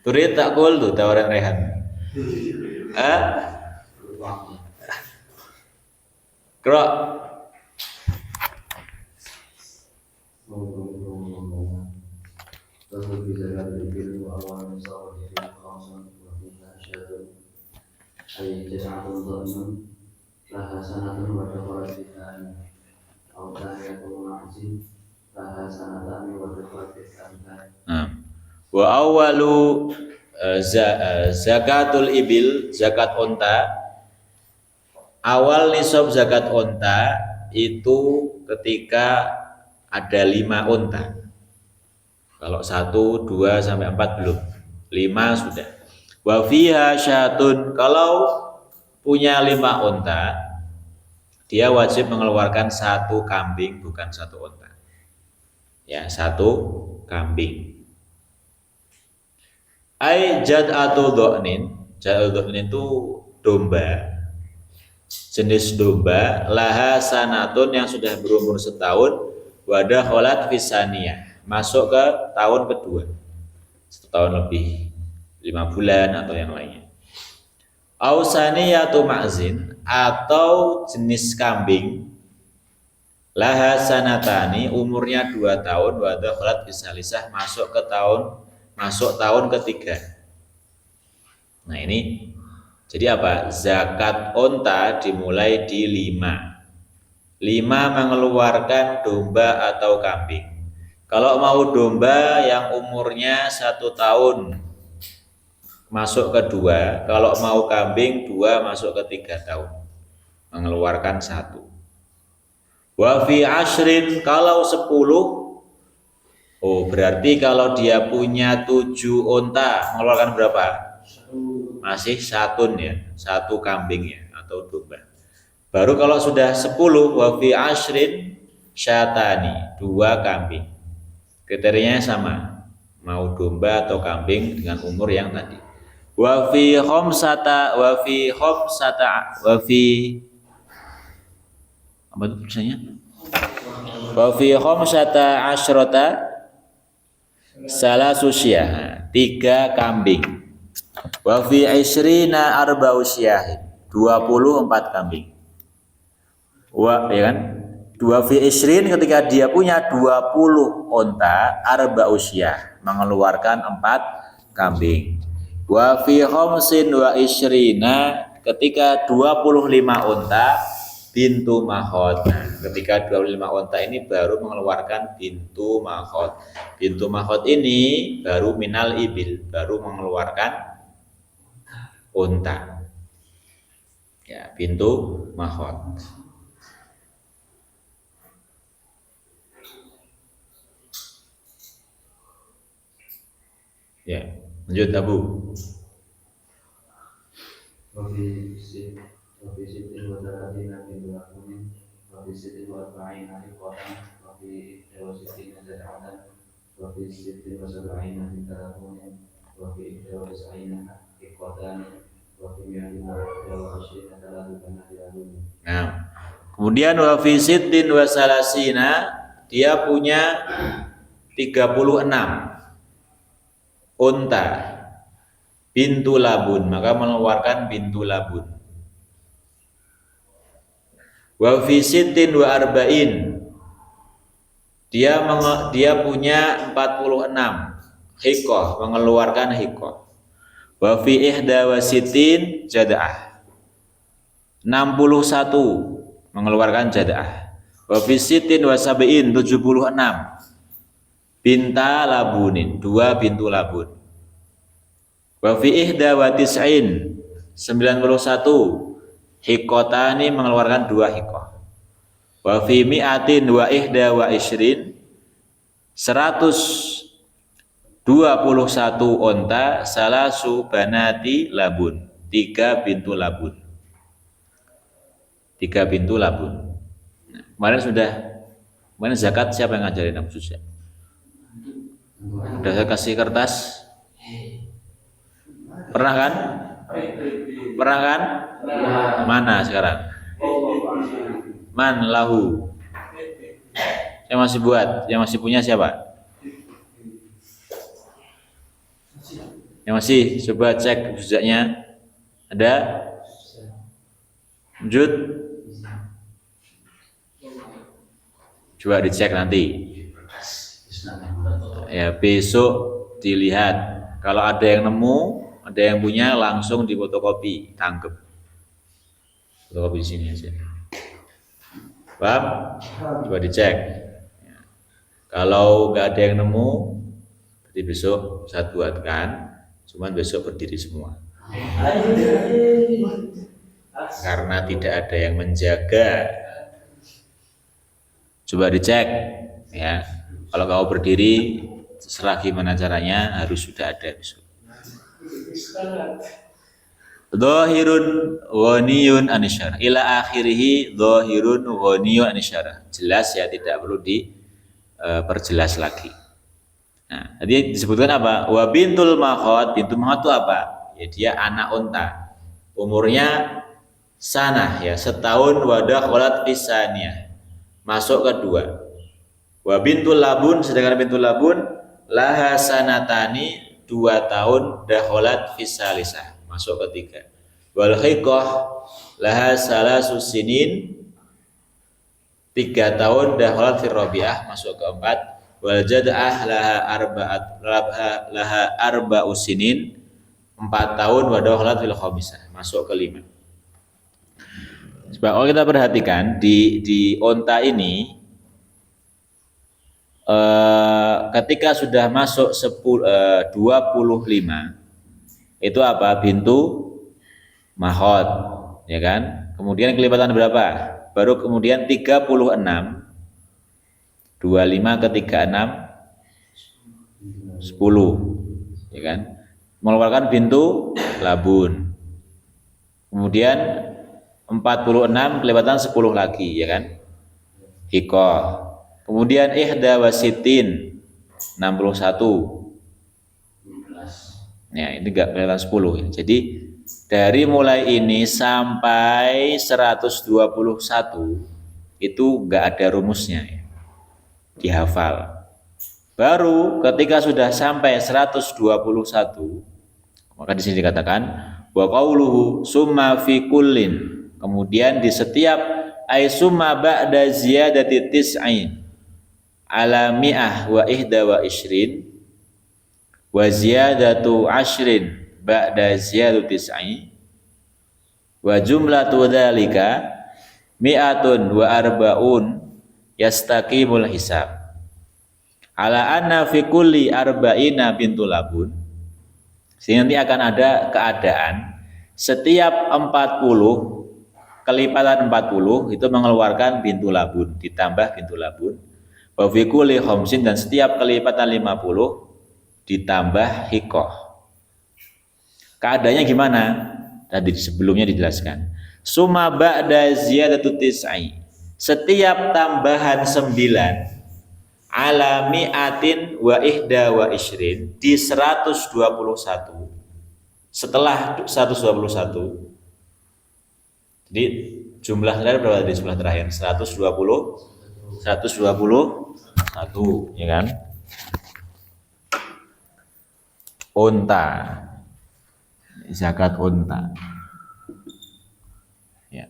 Turit tak kul tuh tawaran rehan. Ah? Krok. Wa awalu zakatul ibil, zakat onta. Awal nisab zakat onta itu ketika ada 5 onta. Kalau 1, 2 sampai 4 belum, 5 sudah. Wa fiha syatun, kalau punya 5 onta, dia wajib mengeluarkan 1 kambing, bukan 1 onta. Ya, 1 kambing. Jad'atu dha'nin, jad'atu dha'nin itu domba, jenis domba, laha sanatun yang sudah berumur setahun, wadah kholat fisaniyah, masuk ke tahun kedua, 1 tahun lebih, 5 bulan atau yang lainnya. Ausaniyatu ma'zin, atau jenis kambing, laha sanatani, umurnya 2 tahun, wadah kholat fisalisah, masuk tahun ketiga. Nah ini jadi apa? Zakat onta dimulai di 5 mengeluarkan domba atau kambing. Kalau mau domba yang umurnya 1 tahun masuk ke 2, kalau mau kambing 2 masuk ke 3 tahun, mengeluarkan 1. Wa fi ashrin, kalau 10, oh berarti kalau dia punya 7 onta mengeluarkan berapa? Masih 1 ya, 1 kambing ya, atau domba. Baru kalau sudah 10, wa fi ashrin syatani, 2 kambing. Kriterianya sama, mau domba atau kambing dengan umur yang tadi. Wa fi khamsata apa itu tulisannya? Wa fi khamsata asyrata salasusiyah, 3 kambing. Wa fi isrina arba'usyah, 24 kambing. Ya kan? 2 fi isrin, ketika dia punya 20 onta, arba'usyah, mengeluarkan 4 kambing. Wa fi khamsin wa isrina, ketika 25 onta, bintu mahot. Nah, ketika 25 onta ini baru mengeluarkan bintu mahot. Bintu mahot ini baru minal ibil, baru mengeluarkan onta. Ya, bintu mahot. Ya, lanjut Abu. Nah, kemudian wa fi sittin wa salasina, dia punya 36 unta bintu labun, maka mengeluarkan bintu labun. Wa fi sittin wa arba'in, dia punya 46 hikoh, mengeluarkan hikoh. Wa fi ihda wa sittin jada'ah, 61 mengeluarkan jada'ah. Wa fi sittin wa sab'in, 76 binta labunin, 2 bintu labun. Wa fi ihda wa tis'in, 91 hikotani, mengeluarkan 2 hikoh. Wa fi mi'atin wa ihda wa isrin, 121 onta, salasu banati labun, 3 bintu labun. 3 bintu labun. Nah, kemarin zakat siapa yang ngajarin Abu Susya? Udah saya kasih kertas. Pernah kan? Pernah kan? Mana sekarang? Man lahu. Yang masih buat, yang masih punya siapa? Yang masih coba cek bujaknya. Ada? Lanjut. Coba dicek nanti. Ya, besok dilihat. Kalau ada yang nemu, ada yang punya, langsung difotokopi, tangkep. Fotokopi di sini aja. Paham? Coba dicek. Ya. Kalau nggak ada yang nemu, berarti besok saya buatkan. Cuman besok berdiri semua. Karena tidak ada yang menjaga. Coba dicek, ya. Kalau kau berdiri, terserah gimana caranya, harus sudah ada besok. Dhahirun ghaniyun anisyarah. Ila akhirih dhahirun ghaniyun anisyarah. Jelas ya, tidak perlu diperjelas lagi. Nah, tadi disebutkan apa? Wa bintul makhot. Bintul makhot itu apa? Ya, dia anak unta. Umurnya sanah ya, setahun. Wadah kholat pisaniyah, masuk kedua. Wa bintul labun, sedangkan bintul labun laha sanatani, 2 tahun. Dakholat fisalisah, masuk ketiga. Wal khiqah laha salasu sinin, 3 tahun. Dakholat firrabiah, masuk keempat. Wal jad'ah laha arba'u sinin, 4 tahun. Wa dakholat fil khamisah, masuk kelima. Sebab kalau kita perhatikan di onta ini, ketika sudah masuk 25 itu apa? Bintu mahot, ya kan? Kemudian kelipatan berapa? Baru kemudian 36, 25 ke 36, 10, ya kan? Mengeluarkan bintu labun. Kemudian 46 kelipatan 10 lagi, ya kan? Hikoh. Kemudian ihda wasitin, 61. Ya, ini enggak kelihatan 10 ya. Jadi dari mulai ini sampai 121 itu enggak ada rumusnya ya. Dihafal. Baru ketika sudah sampai 121, maka di sini dikatakan wa qauluhu summa fi kullin. Kemudian di setiap ay summa ba'da ziyadati tis'in ala mi'ah wa ihda wa ishrin wa ziyadatu ashrin ba'da ziyadatu tis'i wa jumlatu dhalika mi'atun wa arba'un yastaqimul hisab ala anna fi kulli arba'ina bintul labun. Sehingga nanti akan ada keadaan setiap 40 kelipatan 40 itu mengeluarkan bintu labun, ditambah bintu labun. Wa fi kulli khamsin, dan setiap kelipatan 50 ditambah hikoh. Keadaannya gimana? Tadi sebelumnya dijelaskan. Summa ba'da ziyadatu tis'i, setiap tambahan 9 ala mi'atin wa ihda wa ishrin, di 121, setelah 121. Jadi jumlah terakhir berapa tadi? Jumlah terakhir 121, ya kan? Unta, zakat unta, ya,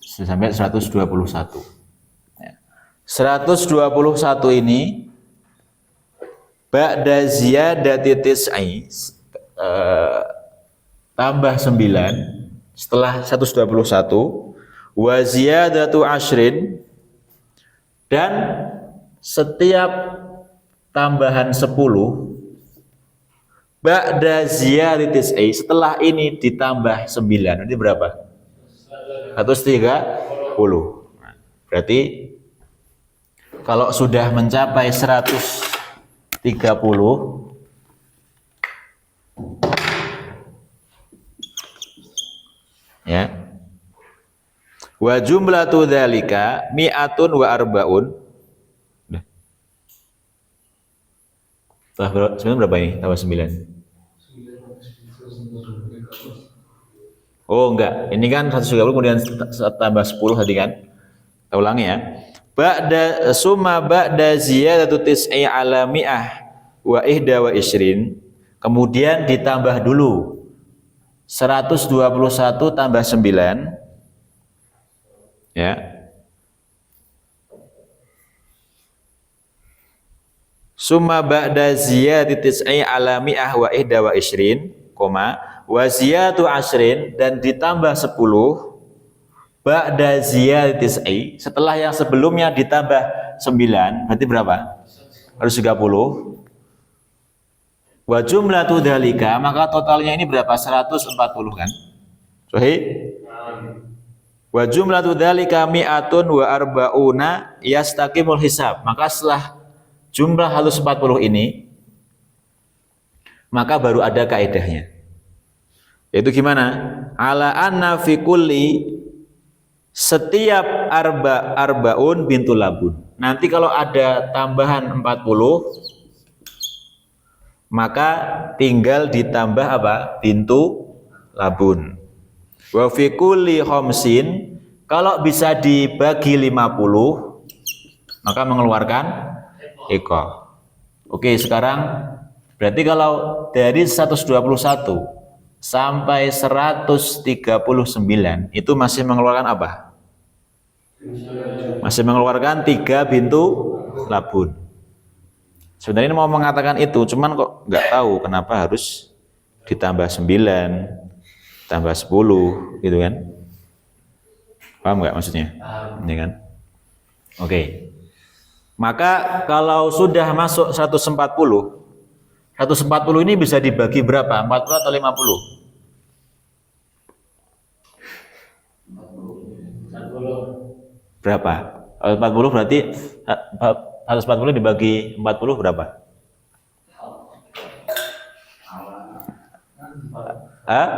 sampai 121. Ya. 121 ini ba'da ziyadati tis'i, tambah 9 setelah 121, wa ziyadatu ashrin, dan setiap tambahan 10 ba'da ziyadati tis'i, setelah ini ditambah 9, ini berapa? 130. Berarti kalau sudah mencapai 130, ya, wa jumlatu dzalika mi'atun wa arba'un. Sebenarnya berapa ini? Tambah 9. Oh enggak, ini kan 130 kemudian tambah 10 tadi kan. Kita ulangi ya. Ba'da summa ba'da ziyadatu tis'i ala mi'ah wa ihda wa isrin, kemudian ditambah dulu 121 tambah 9, ya. Summa ba'da ziyadati tis'i ala mi'ah wa ihda wa isrin, koma, wa ziyatu asrin, dan ditambah 10 ba'da ziyadati tis'i, setelah yang sebelumnya ditambah 9, berarti berapa? Harus 30. Wa jumlatu dzalika, maka totalnya ini berapa? 140 kan? Sahih? Wa jumlatu dzalika mi'atun wa arba'una yastaqimul hisab. Maka setelah jumlah 140 ini, maka baru ada kaedahnya. Yaitu gimana? Ala anna fi kulli, setiap arbaun bintu labun. Nanti kalau ada tambahan 40, maka tinggal ditambah apa? Bintu labun. Wa fi kulli khamsin, kalau bisa dibagi 50, maka mengeluarkan hikoh. Oke, sekarang berarti kalau dari 121 sampai 139 itu masih mengeluarkan apa? Masih mengeluarkan 3 bintu labun. Sebenarnya ini mau mengatakan itu, cuman kok nggak tahu kenapa harus ditambah 9, tambah 10, gitu kan? Paham nggak maksudnya? Ini kan? Oke. Maka kalau sudah masuk 140 ini bisa dibagi berapa? 40 atau 50? 40. Berapa? Kalau 40 berarti 140 dibagi 40 berapa? Hah?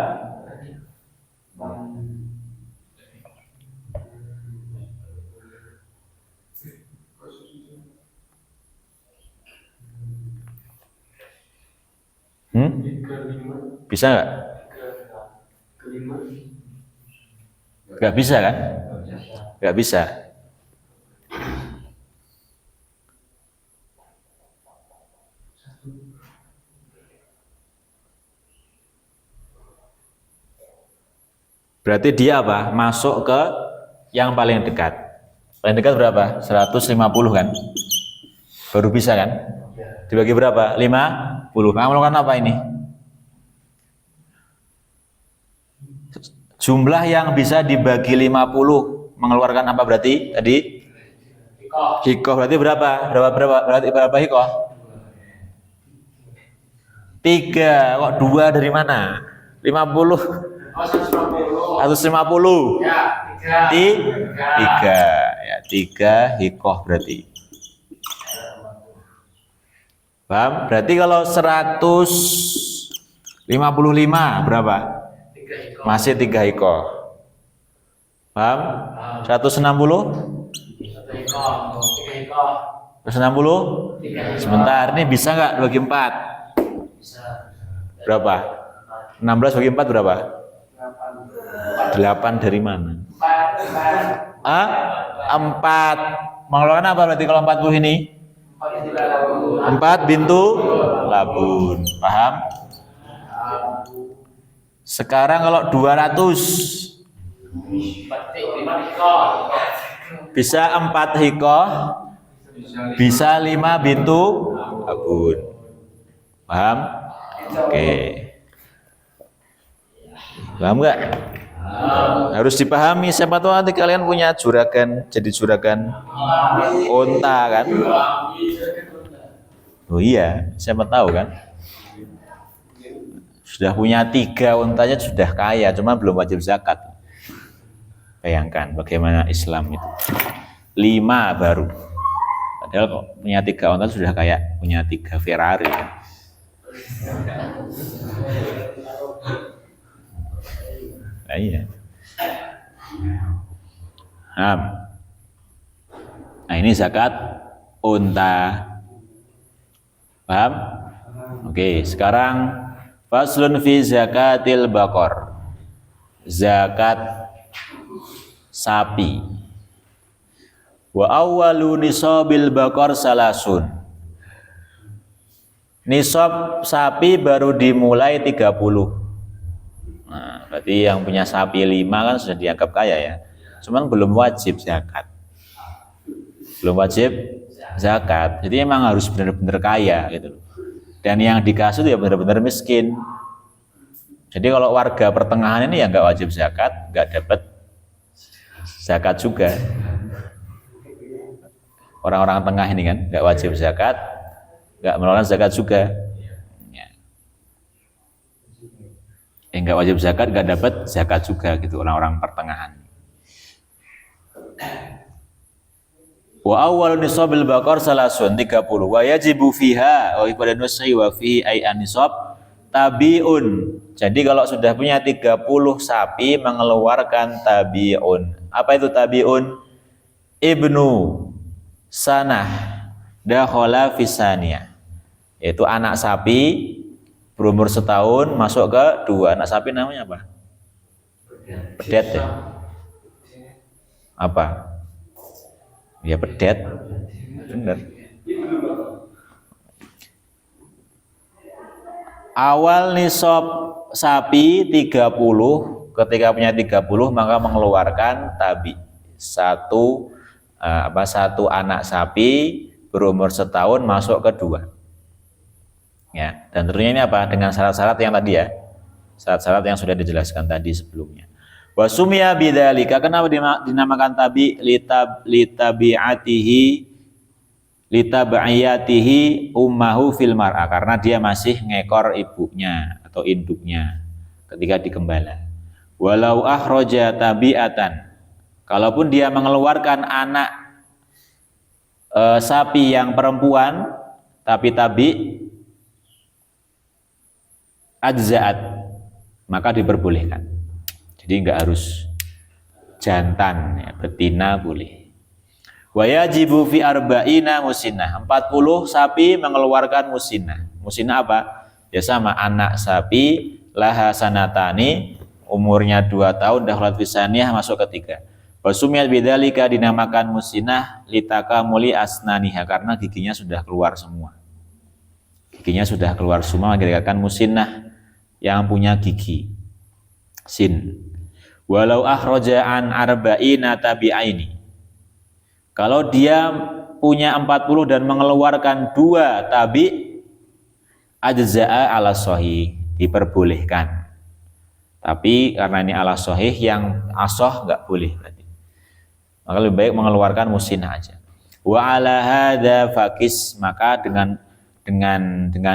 Bisa nggak? Nggak bisa kan? Nggak bisa. Berarti dia apa? Masuk ke yang paling dekat. Paling dekat berapa? 150 kan? Baru bisa kan? Dibagi berapa? 50. Nah, melakukan apa ini? Jumlah yang bisa dibagi 50 mengeluarkan apa berarti? Tadi? Hikoh. Berarti berapa? Berapa hikoh? 3. Kok 2 dari mana? 50. 150. Ya, 3. Ya, 3 hikoh berarti. Paham? Berarti kalau 155 berapa? Masih 3 hikoh. Paham? 160? 160? Sebentar, ini bisa nggak bagi 4? Berapa? 16 bagi 4 berapa? 8 dari mana? 4. Mengeluarkan apa berarti kalau 40 ini? 4 bintu labun. Paham? Sekarang kalau 200 bisa 4 hikoh, bisa 5 bintu labun. Paham? Oke. Paham nggak? Harus dipahami. Siapa tahu nanti kalian punya juragan, jadi juragan unta kan? Oh iya, siapa tahu kan? Sudah punya 3 untanya sudah kaya, cuma belum wajib zakat. Bayangkan bagaimana Islam itu. 5 baru. Padahal kok punya 3 unta sudah kayak punya 3 Ferrari. Nah, iya. Nah, ini zakat unta. Paham? Oke, sekarang faslun fi zakatil baqar. Zakat sapi. Wa awwalu nisabil baqar salasun. Nisab sapi baru dimulai 30. Nah, berarti yang punya sapi 5 kan sudah dianggap kaya ya. Cuman belum wajib zakat. Belum wajib zakat. Jadi emang harus benar-benar kaya gitu. Dan yang dikasih itu ya benar-benar miskin. Jadi kalau warga pertengahan ini ya nggak wajib zakat, nggak dapat zakat juga. Orang-orang tengah ini kan nggak wajib zakat, nggak mengeluarkan zakat juga. Ya. Nggak wajib zakat, nggak dapat zakat juga gitu orang-orang pertengahan. Wa awal nisabil baqar salasun 30 wa yajibu fiha wa pada nusi wa fi ay anisab tabiun. Jadi kalau sudah punya 30 sapi mengeluarkan tabiun. Apa itu tabiun? Ibnu sanah dakhala fisania. Yaitu anak sapi berumur setahun masuk ke 2. Anak sapi namanya apa? Pedet ya? Apa? Ya pedet. Benar. Awal nisab sapi 30, ketika punya 30 maka mengeluarkan tabi. Satu anak sapi berumur setahun masuk ke 2. Ya, dan tentunya ini apa? Dengan syarat-syarat yang tadi ya. Syarat-syarat yang sudah dijelaskan tadi sebelumnya. Wa sumiya bidzalika, kenapa dinamakan tabi? Litabi'atihi ummahu fil mar'a, karena dia masih ngekor ibunya atau induknya ketika digembala. Walau ahroja tabi'atan, kalaupun dia mengeluarkan anak sapi yang perempuan tapi tabi ajza'at, maka diperbolehkan. Jadi enggak harus jantan ya, betina boleh. Wa yajibu fi arba'ina musinnah, 40 sapi mengeluarkan musinnah. Musinnah apa? Ya sama, anak sapi laha sanatani, umurnya 2 tahun, dakhalat fisaniyah, masuk ke 3. Wa sumiyat bidzalika, dinamakan musinnah litakamuli asnaniha, karena giginya sudah keluar semua. Giginya sudah keluar semua, dikatakan musinnah yang punya gigi. Sin. Walau ahroja an arba'ina tabi'aini, kalau dia punya 40 dan mengeluarkan 2 tabi, ajza'a ala sahih, diperbolehkan. Tapi karena ini ala sahih, yang asoh nggak boleh berarti. Maka lebih baik mengeluarkan musinnah aja. Wa ala hadza fakis, maka dengan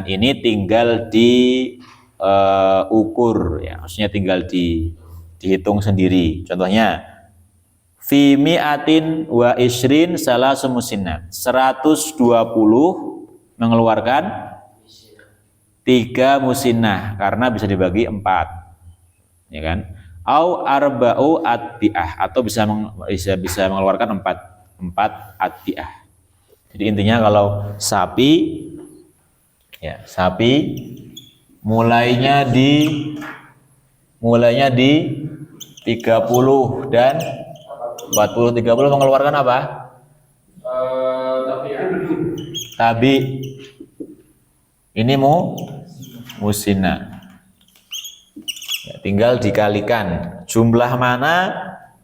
ini tinggal ukur ya, maksudnya tinggal dihitung sendiri. Contohnya fi mi'atin wa isrin salasu musinnat, 120 mengeluarkan 3 musinnah karena bisa dibagi 4, ya kan? Au arba'u atbi'ah, atau bisa mengeluarkan 4 atbi'ah. Jadi intinya kalau sapi mulainya di 30 dan 30 mengeluarkan apa? Tabi. Ini musinnah. Ya, tinggal dikalikan jumlah mana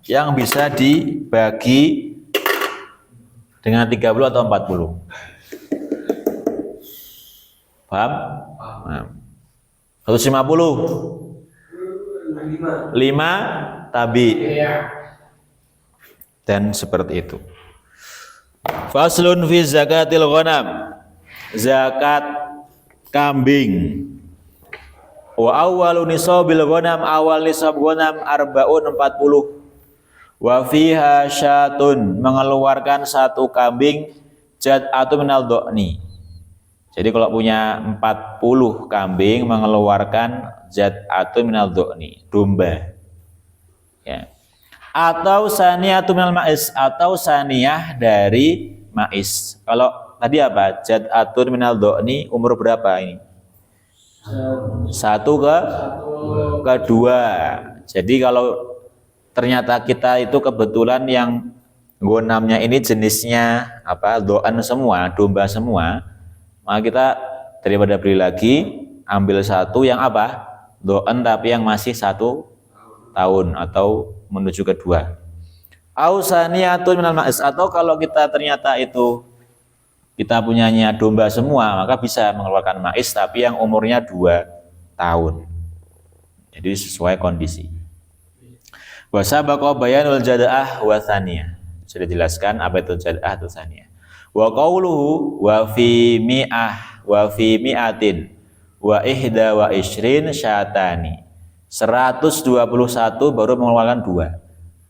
yang bisa dibagi dengan 30 atau 40. Paham? Nah. 150. 5 tabi. Dan seperti itu. Faslun fi zakatil ghanam, zakat kambing. Wa awwalu nisabil ghanam, awal nisab ghanam arbaun 40. Wa fiha syatun, mengeluarkan 1 kambing jad'atu minal do'ni. Jadi kalau punya 40 kambing mengeluarkan jad'atu minal do'ni, domba. Ya. Atau saniyatu minal ma'is, atau saniyah dari ma'is. Kalau tadi apa? Jad'atun minal do'ni, umur berapa ini? 1 ke 2. Jadi kalau ternyata kita itu kebetulan yang gonamnya ini jenisnya apa? Do'an semua, domba semua, maka kita daripada beli lagi, ambil satu yang apa? Doen tapi yang masih 1 tahun atau menuju kedua. Ausaniyatun minal ma'is, atau kalau kita ternyata itu kita punyanya domba semua, maka bisa mengeluarkan ma'is tapi yang umurnya 2 tahun. Jadi sesuai kondisi. Wa sabaqa bayanul jada'ah wa tsaniyah. Sudah dijelaskan apa itu jada'ah atau tsaniyah. Wa qauluhu wa fi mi'atin wa ihda wa ishrin syatani. 121 baru mengeluarkan 2.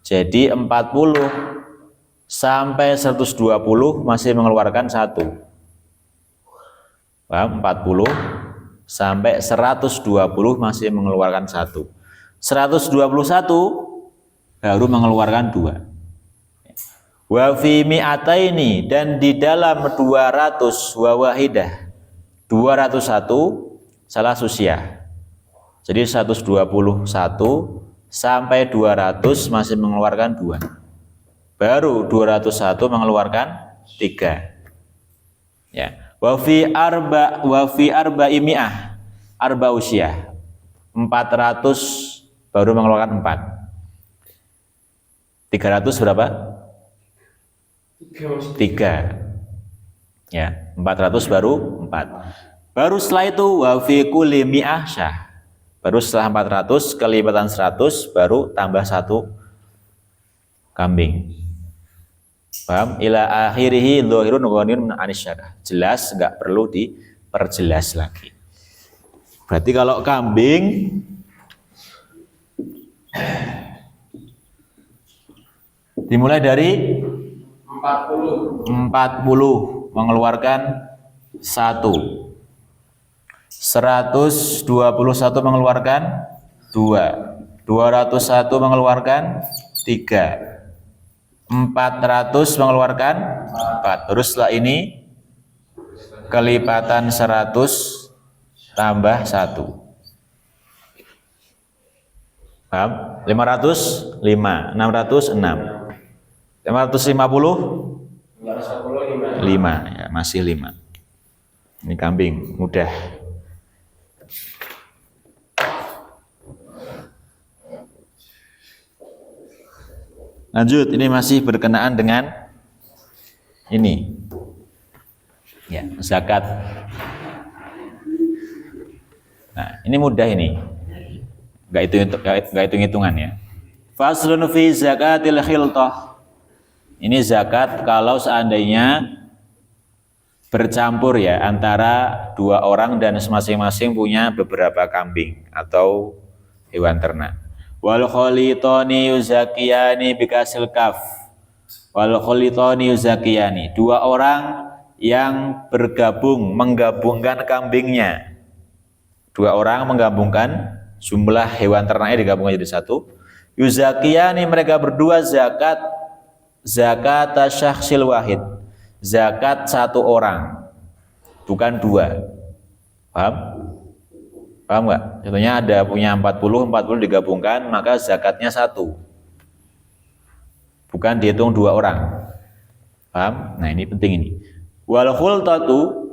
Jadi 40 sampai 120 masih mengeluarkan 1. Paham? 40 sampai 120 masih mengeluarkan 1. 121 baru mengeluarkan 2. Wa fi mi'ataini, dan di dalam 200 wa wahidah 201 salah susiah. Jadi 121 sampai 200 masih mengeluarkan 2. Baru 201 mengeluarkan 3. Ya. Wa fi arba'i mi'ah arba usiah. 400 baru mengeluarkan 4. 300 berapa? 3. Ya, 400 baru 4. Baru setelah itu wa fi kulli mi'ah syah. Baru setelah 400 kelipatan 100 baru tambah 1 kambing. Paham? Ila akhirihi dhahirun ghaniyun anisyarah. Jelas, enggak perlu diperjelas lagi. Berarti kalau kambing dimulai dari 40 mengeluarkan 1. 121 mengeluarkan 2. 201 mengeluarkan 3. 400 mengeluarkan 4. Terus setelah ini kelipatan 100 tambah 1. Paham? 500 5, 600 6. 550 5, ya, masih 5. Ini kambing mudah. Lanjut, ini masih berkenaan dengan ini. Ya, zakat. Nah, ini mudah ini. Enggak hitung-hitungan ya. Faslun fi zakatil khiltah. Ini zakat kalau seandainya bercampur ya antara 2 orang dan masing-masing punya beberapa kambing atau hewan ternak. Wal kholitoni yuzakiyani bikasil kaf. Wal kholitoni yuzakiyani, 2 orang yang menggabungkan kambingnya. 2 orang menggabungkan jumlah hewan ternaknya digabungkan jadi 1. Yuzakiyani, mereka berdua zakat syakhsil wahid. Zakat 1 orang, bukan 2. Paham? Paham nggak? Contohnya ada punya 40 digabungkan, maka zakatnya 1. Bukan dihitung 2 orang. Paham? Nah, ini penting ini. Wal khiltatu.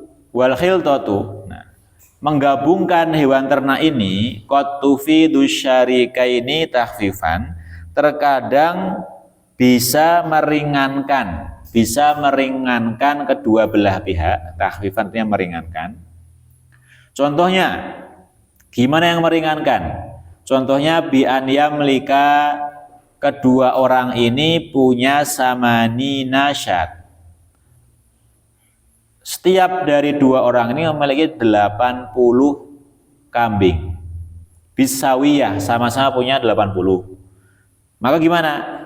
Nah, menggabungkan hewan ternak ini qad tufidu syarikaini takhfifan, terkadang bisa meringankan kedua belah pihak. Takhfifan artinya meringankan. Contohnya, gimana yang meringankan? Contohnya bi an yamlika, kedua orang ini punya samani nasyat. Setiap dari 2 orang ini memiliki 80 kambing. Bisawiyah, sama-sama punya 80. Maka gimana?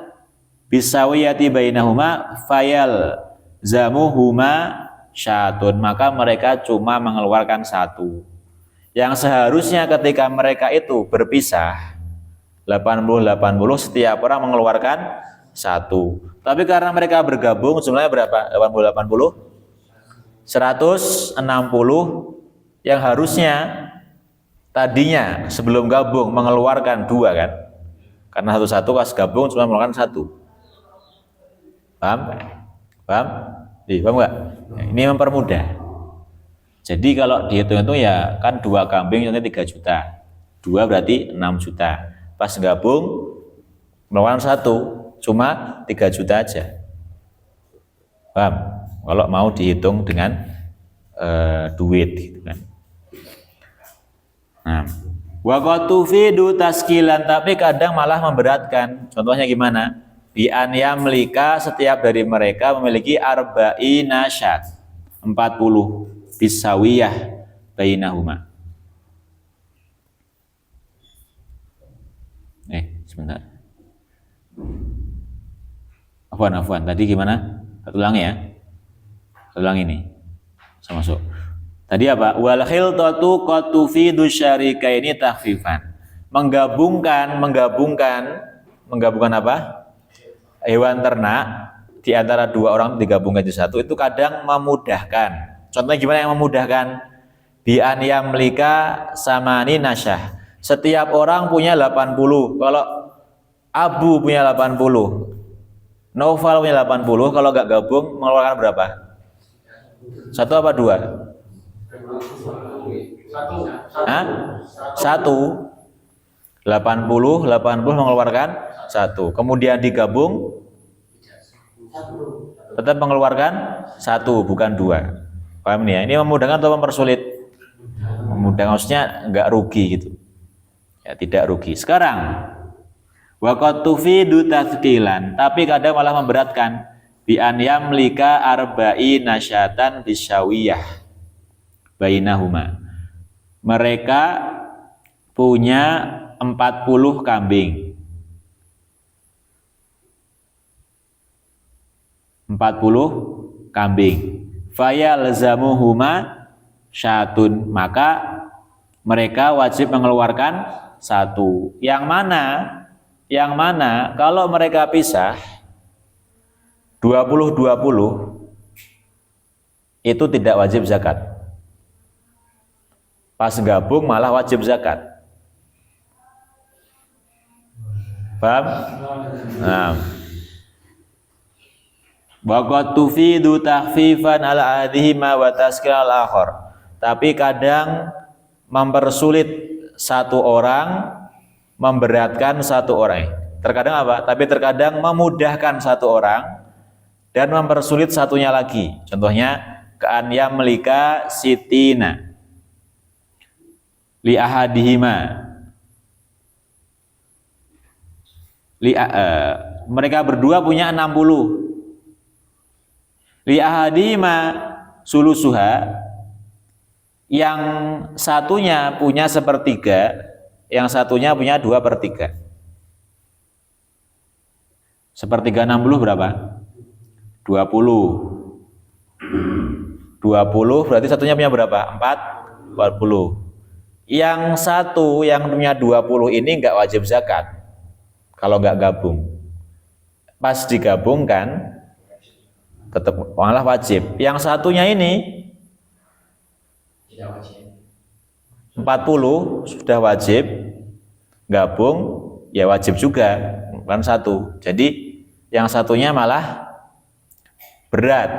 Bisawiyati bainahuma fayal zamuhuma syatun, maka mereka cuma mengeluarkan 1. Yang seharusnya ketika mereka itu berpisah 80 setiap orang mengeluarkan 1. Tapi karena mereka bergabung jumlahnya berapa? 80 160, yang harusnya tadinya sebelum gabung mengeluarkan 2 kan? Karena satu-satu pas gabung cuma mengeluarkan 1. Paham? Paham? Paham nggak? Ini mempermudah. Jadi kalau dihitung itu ya kan 2 kambing contohnya 3 juta. 2 berarti 6 juta. Pas gabung melawan 1 cuma 3 juta aja. Paham? Kalau mau dihitung dengan duit gitu kan. Nah, wa qad tufidu taskilan, tapi kadang malah memberatkan. Contohnya gimana? Bi an yamlika, setiap dari mereka memiliki arba'ina syat, 40 bisawiyah bainahuma. Sebentar. Afwan. Tadi gimana? Ulangi ya. Ulang ini. Sama masuk. Tadi apa? Wal khiltatu qad tufidu syarikaini takhfifan. Menggabungkan apa? Hewan ternak di antara 2 orang digabungkan jadi 1 itu kadang memudahkan. Contohnya gimana yang memudahkan? Bi an yamlika samani nasyah. Setiap orang punya 80. Kalau Abu punya 80, Noval punya 80, kalau nggak gabung mengeluarkan berapa? 1 apa 2? 1. 80 mengeluarkan 1. Kemudian digabung tetap mengeluarkan 1, bukan 2. Paham nih ya? Ini memudahkan atau mempersulit? Memudahkan, maksudnya nggak rugi gitu. Ya, tidak rugi. Sekarang wa qad tufidu tathqilan, tapi kadang malah memberatkan. Bi an yamlika arba'ina syatan bisyawiyah bainahuma. Mereka punya 40 kambing. 40 kambing. Fayalzamuhuma syatun, maka mereka wajib mengeluarkan 1. Yang mana kalau mereka pisah 20-20 itu tidak wajib zakat. Pas gabung malah wajib zakat. Paham? Nah. Wa qad tufidu takhfifan ala adhima wa taskil al-akhar. Tapi kadang mempersulit 1 orang, memberatkan 1 orang. Terkadang apa? Tapi terkadang memudahkan 1 orang dan mempersulit satunya lagi. Contohnya ka'an yamlika sitina li ahadihima. Mereka berdua punya 60. Li ahadihima sulusuha, yang satunya punya 1/3, yang satunya punya 2/3. 1/3 60 berapa? 20. 20 berarti satunya punya berapa? 40. Yang satu yang punya 20 ini enggak wajib zakat kalau enggak gabung. Pas digabungkan tetap malah wajib. Yang satunya ini 40 sudah wajib, gabung ya wajib juga, bukan 1. Jadi yang satunya malah berat.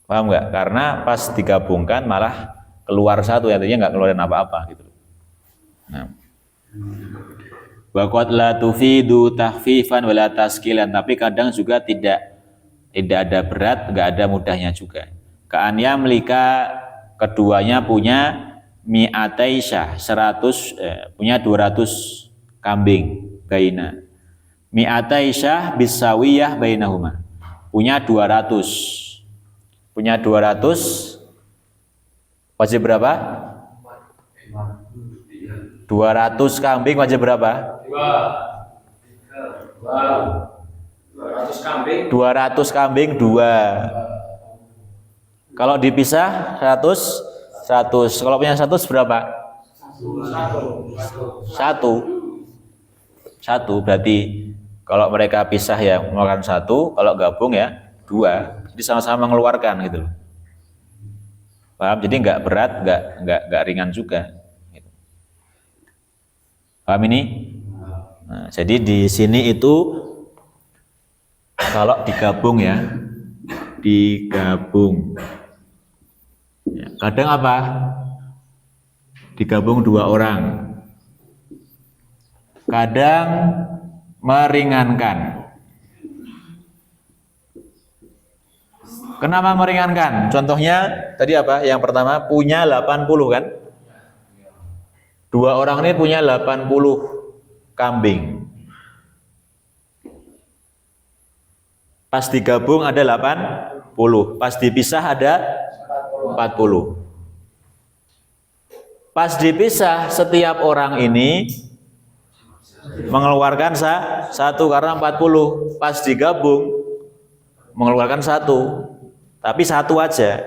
Paham nggak? Karena pas digabungkan malah keluar 1, artinya nggak keluarin apa-apa gitu. Nah. Wa qad la tufidu takhfifan wala taskilan, tapi kadang juga tidak ada berat, nggak ada mudahnya juga. Ka'an yamlika, keduanya punya mi'ataisyah, 100, punya 200 kambing baina. Mi'ataisyah bisawiyah bainahuma. Punya 200 wajib berapa? 200 kambing wajib berapa? 200 kambing 2. Kalau dipisah 100. Kalau punya 100 berapa? 1 berarti kalau mereka pisah ya mengeluarkan 1, kalau gabung ya 2. Jadi sama-sama mengeluarkan gitu loh. Paham? Jadi nggak berat, nggak ringan juga. Gitu. Paham ini? Nah, jadi di sini itu kalau digabung ya, digabung. Ya. Kadang apa? Digabung 2 orang. Kadang meringankan. Kenapa meringankan? Contohnya tadi apa? Yang pertama punya 80 kan? 2 orang ini punya 80 kambing. Pas digabung ada 80, pas dipisah ada 40. Pas dipisah setiap orang ini mengeluarkan satu karena 40. Pas digabung mengeluarkan satu, tapi satu aja.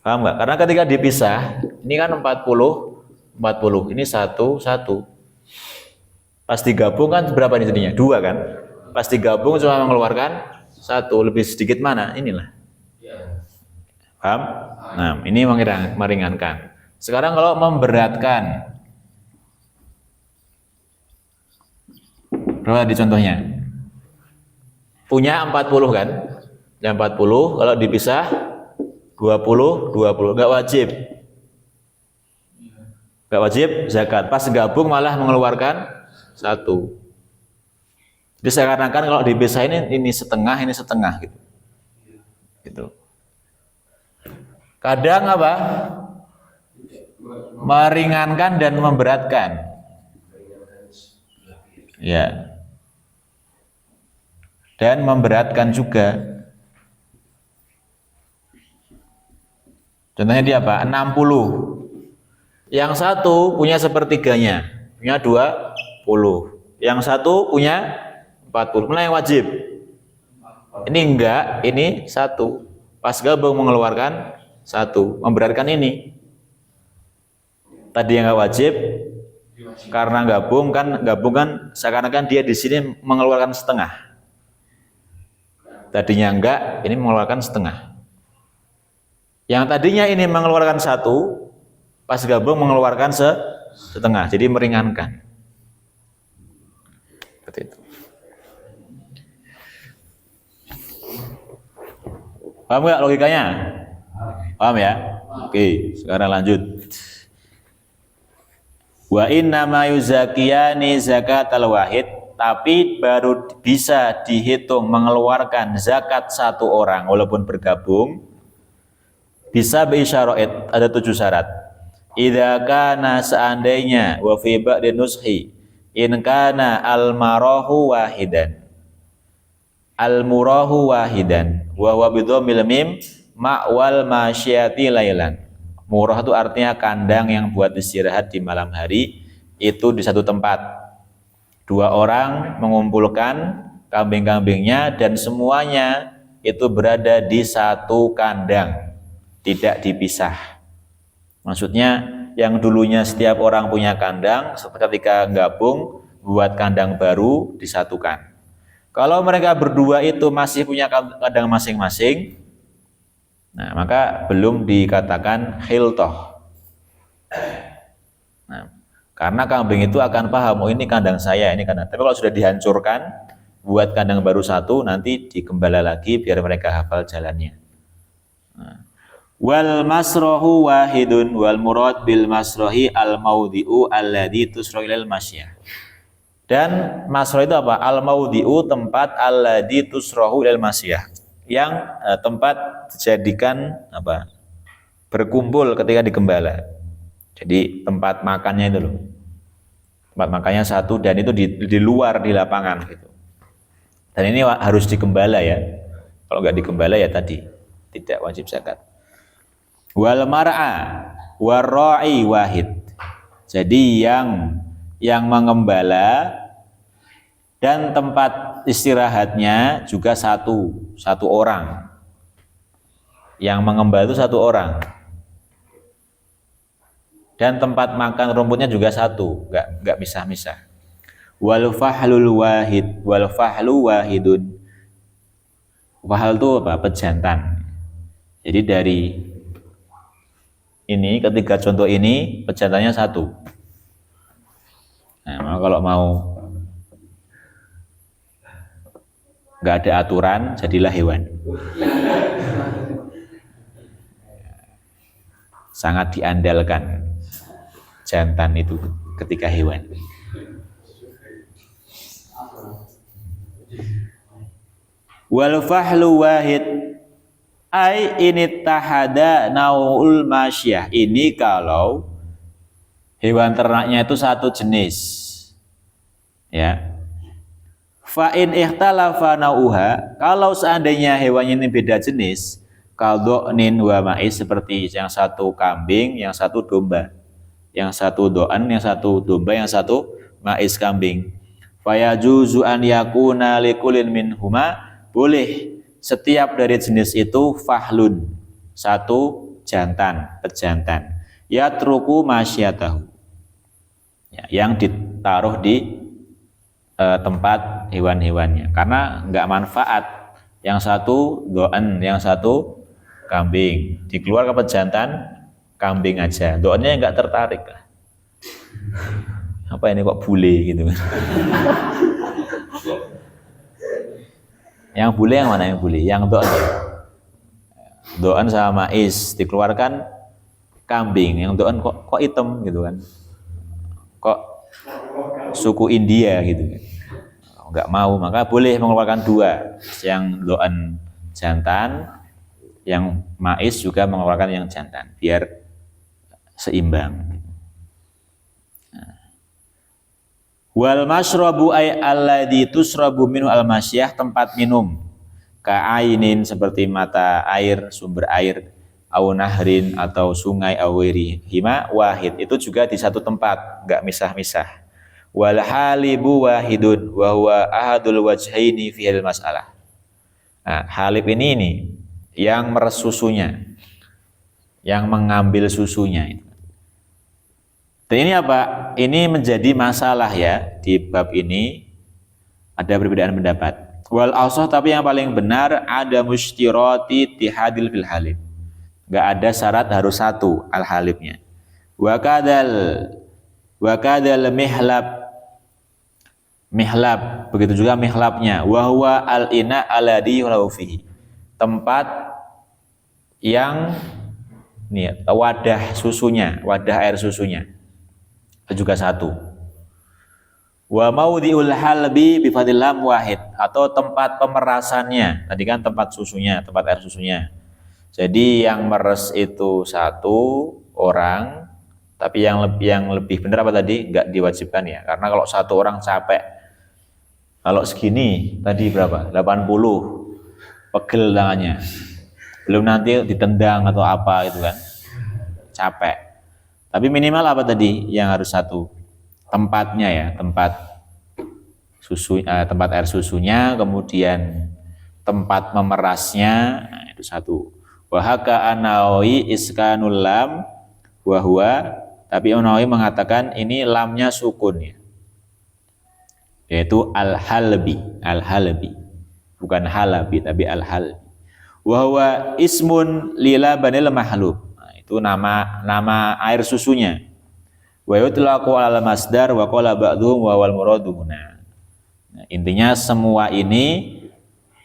Paham nggak? Karena ketika dipisah, ini kan 40, ini satu. Pas digabung kan berapa ini jadinya? 2 kan? Pas digabung cuma mengeluarkan 1, lebih sedikit mana? Inilah. Paham? Nah, ini meringankan. Sekarang kalau memberatkan, berapa di contohnya? Punya 40 kan? Yang 40 kalau dipisah 20, nggak wajib. Nggak wajib zakat. Pas gabung malah mengeluarkan 1. Jadi seakan-akan kalau dipisah ini setengah gitu. Gitu. Kadang apa? Meringankan dan memberatkan. Ya. Dan memberatkan juga. Contohnya dia apa? 60. Yang satu punya sepertiganya, punya 20. Yang satu punya 40. Mana yang wajib? Ini enggak, ini 1. Pas gabung mengeluarkan 1, memberatkan ini. Tadi yang enggak wajib, karena gabung kan seakan-akan dia di sini mengeluarkan setengah. Tadinya enggak, ini mengeluarkan setengah. Yang tadinya ini mengeluarkan 1, pas gabung mengeluarkan setengah, jadi meringankan. Seperti itu. Paham nggak logikanya? Paham ya? Oke, sekarang lanjut. Wa inna ma yuzakiyani zakatal wahid, tapi baru bisa dihitung mengeluarkan zakat 1 orang walaupun bergabung. Bisa bisyara'id, ada 7 syarat. Idza kana seandainya wa fi ba'di nushi in kana al-marahu wahidan. Al-murahu wahidan wa huwa bidhammil mim ma'wal masyiyati lailan. Murah itu artinya kandang yang buat istirahat di malam hari, itu di satu tempat. 2 orang mengumpulkan kambing-kambingnya dan semuanya itu berada di satu kandang, tidak dipisah. Maksudnya yang dulunya setiap orang punya kandang, ketika gabung buat kandang baru disatukan. Kalau mereka berdua itu masih punya kandang masing-masing, nah maka belum dikatakan khiltoh. Nah, karena kambing itu akan paham, oh ini kandang saya, ini kandang. Tapi kalau sudah dihancurkan, buat kandang baru 1, nanti digembala lagi biar mereka hafal jalannya. Nah. Wal masrohu wahidun wal murad bil masrohi al maudhi'u alladhi tusroh ilal masyah. Dan masroh itu apa? Al maudhi'u, tempat alladhi tusrohu ilal masyah, yang tempat dijadikan apa? Berkumpul ketika digembala. Jadi tempat makannya itu loh. Tempat makannya 1 dan itu di luar di lapangan gitu. Dan ini harus digembala ya. Kalau nggak digembala ya tadi tidak wajib zakat. Wal mar'a warra'i wahid. Jadi yang mengembala dan tempat istirahatnya juga satu orang. Yang mengembala itu 1 orang. Dan tempat makan rumputnya juga 1, enggak misah-misah. Wal fahlul wahid, wal fahlu wahidun. Fahl itu apa? Pejantan. Jadi dari ini, ketiga contoh ini pejantannya 1. Nah, kalau mau nggak ada aturan, jadilah hewan. sangat diandalkan jantan itu ketika hewan. Wal fahlu wahid ai ini tahada naul masyah. Ini kalau hewan ternaknya itu satu jenis, ya. Fa in ikhtalafa nauha, kalau seandainya hewannya ini beda jenis, kaldo'nin wa ma'iz, seperti yang satu kambing, yang satu domba, yang satu do'an, yang satu domba, yang satu ma'iz kambing. Fayajuzu an yakuna likulin minhuma, boleh setiap dari jenis itu fahlun, satu jantan, pejantan. Yatruku masyatahu, ya, yang ditaruh di tempat hewan-hewannya, karena nggak manfaat. Yang satu doan, yang satu kambing, dikeluar ke pejantan kambing aja, doannya nggak tertarik lah. Apa ini kok bule gitu? Yang bule yang mana yang bule? Yang doan. Doan sama maiz dikeluarkan kambing, yang doan kok hitam gitu kan? Kok suku India gitu kan? Nggak mau, maka boleh mengeluarkan dua, yang doan jantan, yang maiz juga mengeluarkan yang jantan, biar seimbang. Wal masyrabu ay alladzi tusrabu minhu al masyah, tempat minum, ka'ainin, seperti mata air, sumber air, au nahrin, atau sungai, awiri hima wahid, itu juga di satu tempat, nggak misah-misah. Wal halibu wahidun wa huwa ahadul wajhaini fi hal masalah. Nah, halib ini yang meres susunya, yang mengambil susunya. Dan ini apa? Ini menjadi masalah ya, di bab ini ada perbedaan pendapat. Wal asah, tapi yang paling benar ada mustirati tihadil fil halib. Enggak ada syarat harus satu al halibnya. Wa kadal mihlab, begitu juga mihlabnya. Wa huwa al ina alladhi yuhlabu fihi, tempat yang nih, wadah susunya, wadah air susunya, itu juga satu. Wa maudhi'ul halbi bi fadil lam wahid, atau tempat pemerasannya, tadi kan tempat susunya, tempat air susunya. Jadi yang meres itu satu orang, tapi yang lebih benar apa tadi? Enggak diwajibkan ya, karena kalau satu orang capek, kalau segini tadi berapa? 80, pegel tangannya, belum nanti ditendang atau apa itu kan, capek. Tapi minimal apa tadi yang harus satu? Tempatnya ya, tempat susu, tempat air susunya, kemudian tempat memerasnya, nah, itu satu. Wahaka anawi iskanul lam wahwa, tapi Nawawi mengatakan ini lamnya sukun ya, yaitu al-halbi, bukan halabi tapi al-halbi. Wahwa ismun lila banil mahlub, nah, itu nama air susunya. Wa yutlaqu ala masdar wa qala ba'dhum wa wal muradu huna. Nah, intinya semua ini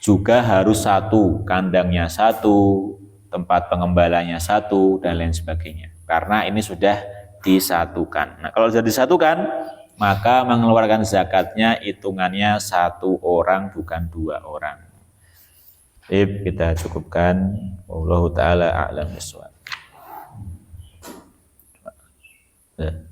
juga harus satu, kandangnya satu, tempat pengembalanya satu, dan lain sebagainya, karena ini sudah disatukan. Nah, kalau sudah disatukan, maka mengeluarkan zakatnya hitungannya satu orang, bukan dua orang. Kita cukupkan. Wallahu ta'ala a'lam bishawab.